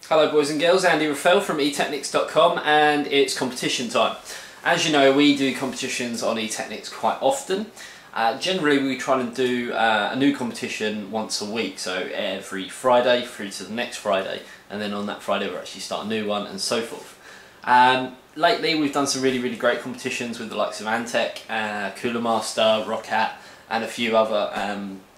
Hello boys and girls, Andy Rafael from eTechnics.com, and it's competition time. As you know, we do competitions on eTechnics quite often. Generally we try and do a new competition once a week, so every Friday through to the next Friday, and then on that Friday we'll actually start a new one and so forth. Lately we've done some really great competitions with the likes of Antec, Cooler Master, Roccat, and a few other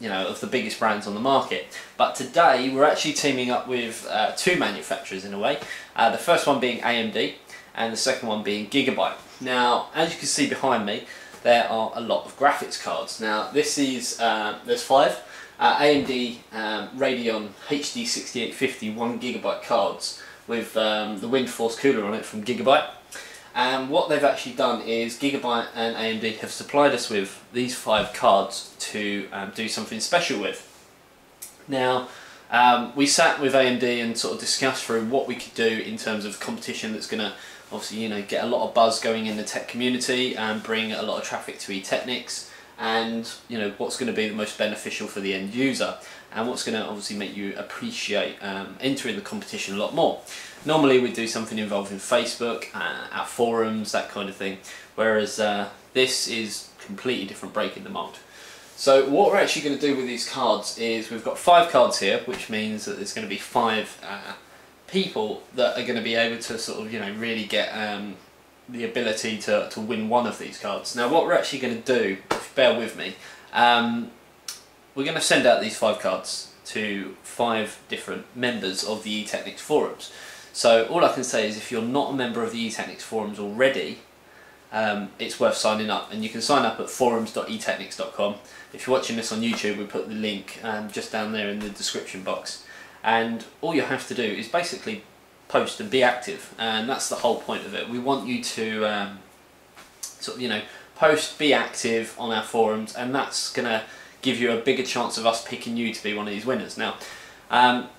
of the biggest brands on the market. But today we're actually teaming up with two manufacturers in a way. The first one being AMD and the second one being Gigabyte. Now, as you can see behind me, there are a lot of graphics cards. Now this is, there's five AMD Radeon HD 6850 1GB cards with the Wind Force cooler on it from Gigabyte. And what they've actually done is Gigabyte and AMD have supplied us with these five cards to do something special with. Now, we sat with AMD and sort of discussed through what we could do in terms of competition that's going to obviously get a lot of buzz going in the tech community and bring a lot of traffic to eTechnics, and what's going to be the most beneficial for the end user, and what's going to obviously make you appreciate entering the competition a lot more. Normally we do something involving Facebook, our forums, that kind of thing, whereas this is completely different, breaking the mold. So what we're actually going to do with these cards is we've got five cards here, which means that there's going to be five people that are going to be able to sort of really get the ability to win one of these cards. Now what we're actually going to do, if you bear with me, we're going to send out these five cards to five different members of the eTechnics forums. So all I can say is if you're not a member of the eTechnics forums already, it's worth signing up, and you can sign up at forums.etechnics.com. If you're watching this on YouTube, we put the link just down there in the description box, and all you have to do is basically post and be active, and that's the whole point of it. We want you to post, be active on our forums, and that's going to give you a bigger chance of us picking you to be one of these winners. Now,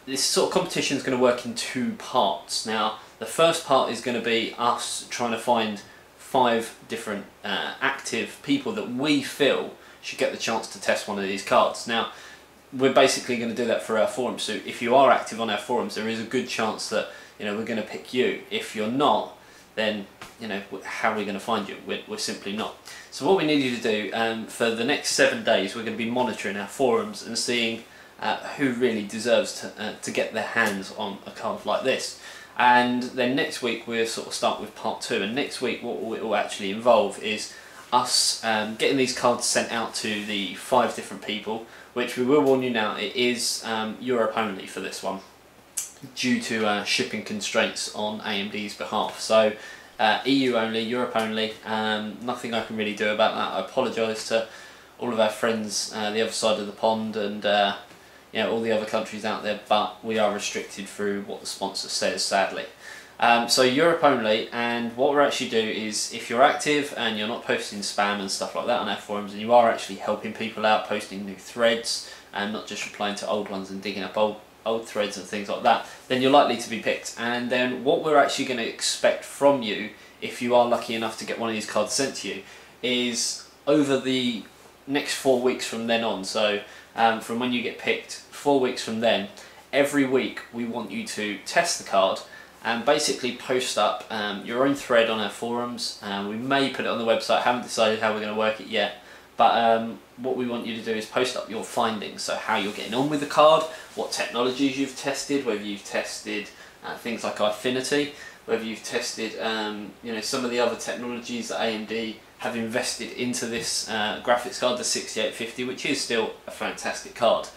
this sort of competition is going to work in two parts. Now, the first part is going to be us trying to find five different active people that we feel should get the chance to test one of these cards. Now, we're basically going to do that for our forums, so if you are active on our forums, there is a good chance that we're going to pick you. If you're not, then how are we going to find you? We're simply not. So what we need you to do, for the next 7 days, we're going to be monitoring our forums and seeing who really deserves to get their hands on a card like this. And then next week we'll sort of start with part two, and next week what it will actually involve is us getting these cards sent out to the five different people, which we will warn you now, it is Europe only for this one, due to shipping constraints on AMD's behalf. So EU only, Europe only, nothing I can really do about that. I apologise to all of our friends the other side of the pond and all the other countries out there, but we are restricted through what the sponsor says, sadly. So Europe only, and what we're actually do is, if you're active and you're not posting spam and stuff like that on our forums, and you are actually helping people out, posting new threads and not just replying to old ones and digging up old threads and things like that, then you're likely to be picked. And then what we're actually going to expect from you, if you are lucky enough to get one of these cards sent to you, is over the next 4 weeks from then on, so from when you get picked, 4 weeks from then, every week we want you to test the card and basically post up your own thread on our forums. We may put it on the website, haven't decided how we're going to work it yet, but what we want you to do is post up your findings, so how you're getting on with the card, what technologies you've tested, whether you've tested things like Affinity, whether you've tested some of the other technologies that AMD have invested into this graphics card, the 6850, which is still a fantastic card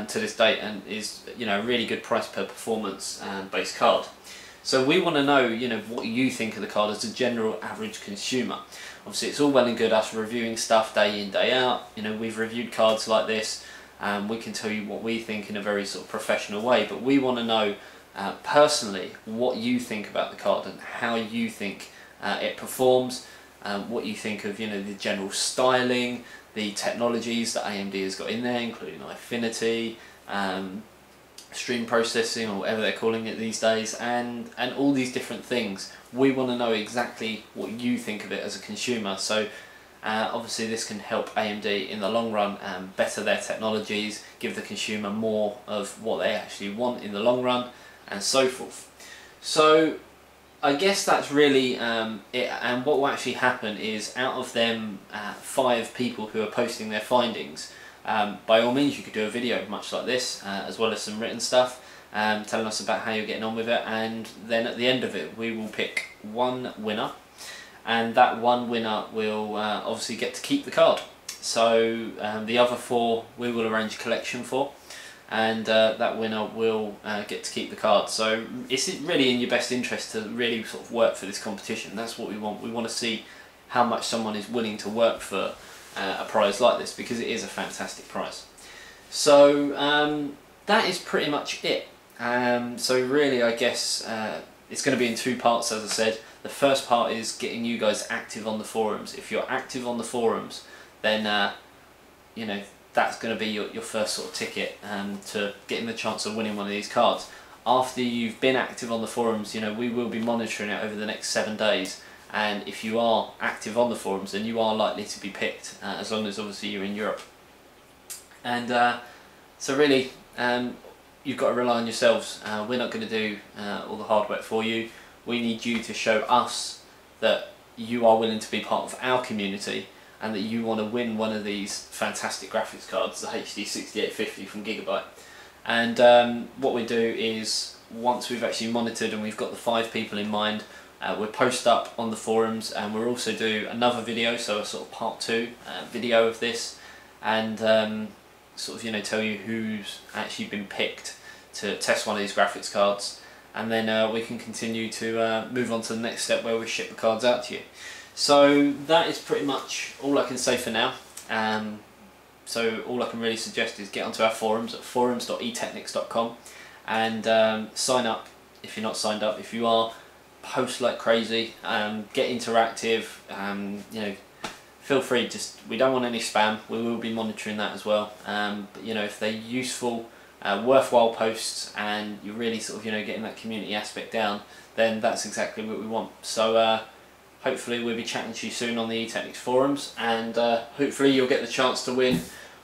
to this date, and is a really good price per performance based card. So we want to know what you think of the card as a general average consumer. Obviously it's all well and good us reviewing stuff day in day out. We've reviewed cards like this, we can tell you what we think in a very sort of professional way, but we want to know personally what you think about the card and how you think it performs, what you think of the general styling, the technologies that AMD has got in there, including Affinity, stream processing, or whatever they're calling it these days, and all these different things. We want to know exactly what you think of it as a consumer. So obviously this can help AMD in the long run better their technologies, give the consumer more of what they actually want in the long run, and so forth. So I guess that's really it, and what will actually happen is, out of them 5 people who are posting their findings, by all means you could do a video much like this, as well as some written stuff, telling us about how you're getting on with it, and then at the end of it we will pick one winner, and that one winner will obviously get to keep the card. So the other 4 we will arrange a collection for, and that winner will get to keep the card. So it's really in your best interest to really sort of work for this competition. That's what we want. We want to see how much someone is willing to work for a prize like this, because it is a fantastic prize. So that is pretty much it. So really, I guess it's going to be in 2 parts, as I said. The first part is getting you guys active on the forums. If you're active on the forums, then you know, that's going to be your first sort of ticket to getting the chance of winning one of these cards. After you've been active on the forums, you know, we will be monitoring it over the next 7 days, and if you are active on the forums, then you are likely to be picked, as long as obviously you're in Europe. And so really, you've got to rely on yourselves. We're not going to do all the hard work for you. We need you to show us that you are willing to be part of our community, and that you want to win one of these fantastic graphics cards, the HD 6850 from Gigabyte. And what we do is, once we've actually monitored and we've got the 5 people in mind, we'll post up on the forums, and we'll also do another video, so a sort of part 2 video of this, and sort of, you know, tell you who's actually been picked to test one of these graphics cards, and then we can continue to move on to the next step, where we ship the cards out to you. So that is pretty much all I can say for now. So all I can really suggest is get onto our forums at forums.etechnics.com and sign up if you're not signed up. If you are, post like crazy, get interactive, you know, feel free. Just, we don't want any spam. We will be monitoring that as well. But you know, if they're useful, worthwhile posts, and you're really sort of, you know, getting that community aspect down, then that's exactly what we want. So hopefully we'll be chatting to you soon on the eTechnics forums, and hopefully you'll get the chance to win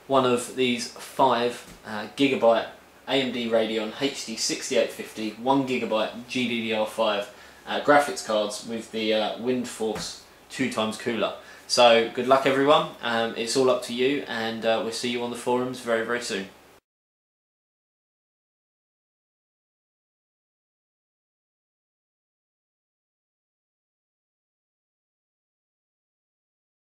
one of these 5 Gigabyte AMD Radeon HD 6850 1GB GDDR5 graphics cards with the WindForce 2x cooler. So good luck everyone, it's all up to you, and we'll see you on the forums very, very soon.